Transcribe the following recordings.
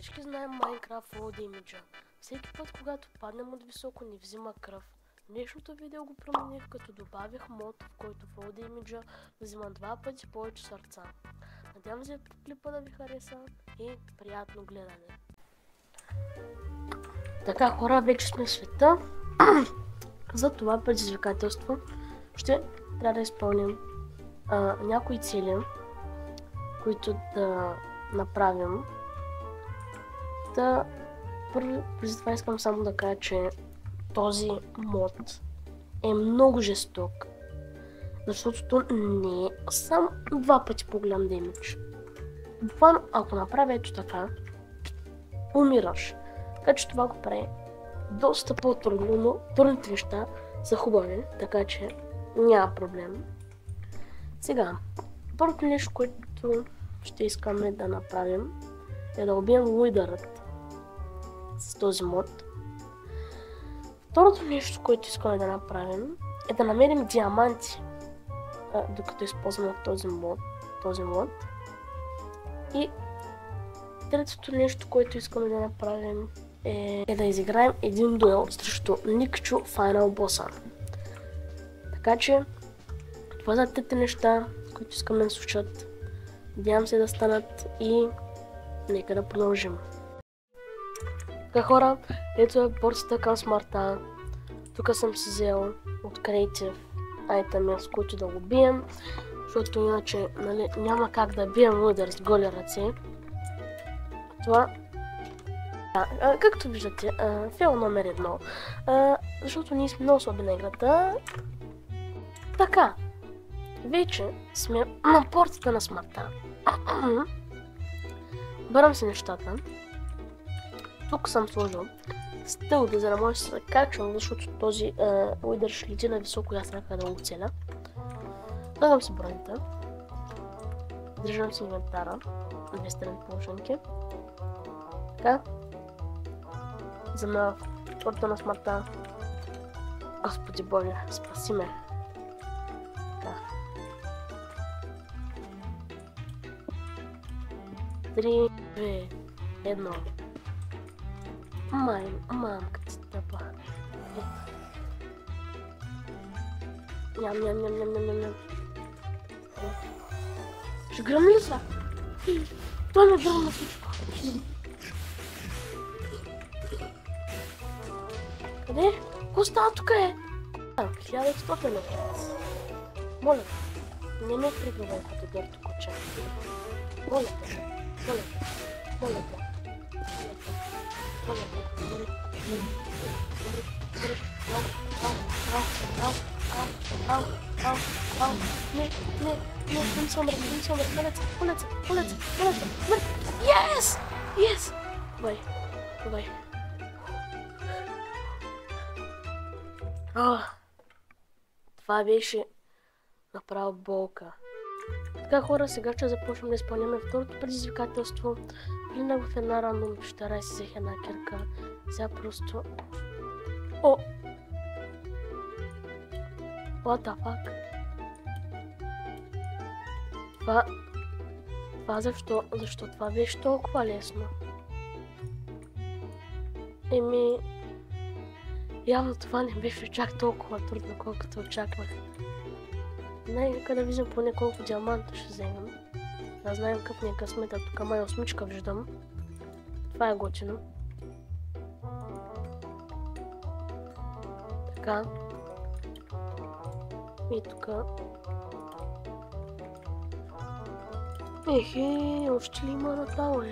Всички знаем Minecraft Fall Damage. Всеки път, когато паднем от високо, ни взима кръв. Днешното видео го промених, като добавих мод, в който Fall Damage взима 2 пъти повече сърца. Надявам се клипа да ви хареса и приятно гледане. Така, хора, вече сме в света. За това предизвикателство ще трябва да изпълним някои цели, които да направим. Преди това искам само да кажа, че този мод е много жесток, защото не е само 2 пъти по-голям демидж. Буквално, ако направя ето така, умираш. Така че това го прави доста по-трудно, но трудните неща са хубави, така че няма проблем. Сега, първото нещо, което ще искаме да направим, е да убием уидърът с този мод. Второто нещо, което искаме да направим, е да намерим диаманти, докато използваме този мод. И третото нещо, което искаме да направим, е да изиграем един дуел срещу Никчо Final Boss. Така че, това са трите неща, които искаме да случат. Надявам се да станат и нека да продължим. Така, хора, ето е порцията към смъртта. Тук съм си взел от Creative айтеми, с които да го бием, защото иначе няма как да бием удар с голи ръце. Това, както виждате, фейл номер 1, защото ние сме много слаби на играта. Така, вече сме на порцията на смъртта. Бървам си нещата. Тук съм сложил стълби, за да може да се качвам, защото този уидър ще лети на високо и аз трябва да го целя. Слагам си бронята. Държам си инвентара. 2 страни положенки. Така. За на порта на смъртта. Господи Боже, спаси ме. Така. 3, 2, 1. Мамка ти тъпа. Ням. Ще гръмни ли са? Той ме гръмна всичко. Къде? Ко става тук е? 1100 е. Моля, не ме пригравай като дърто куча. Моля те. Не съм рък, полеца. Yes! Давай. Това беше направо болка. Така, хора, сега ще започнем да изпълняме второто предизвикателство. Влинах в една рандом пещера и си взех една кирка. Сега просто... О! What the fuck? Това защо това беше толкова лесно? Явно това не беше чак толкова трудно, колкото очаквах. Нека да видим поне колко диаманта ще вземем. Да знаем какъв ни е късмета. Тук май 8 виждам. Това е готино. Така. И тук. Още ли има надолу,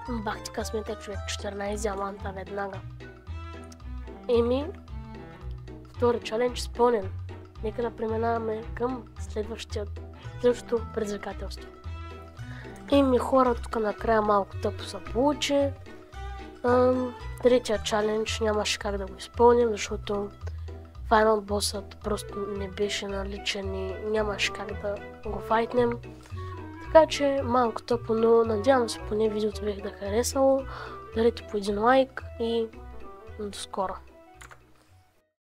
Бах ти късмета, човек. 14 диаманта веднага. Втори чалендж изпълнен. Нека да преминаваме към следващото предизвикателство. Хора, тук накрая малко тъпо се получи. Третия чалендж нямаше как да го изпълним, защото Final Boss-ът просто не беше наличен и нямаше как да го файтнем. Така че малко тъпо, но надявам се поне видеото ви да харесало. Дарете по един лайк и до скоро.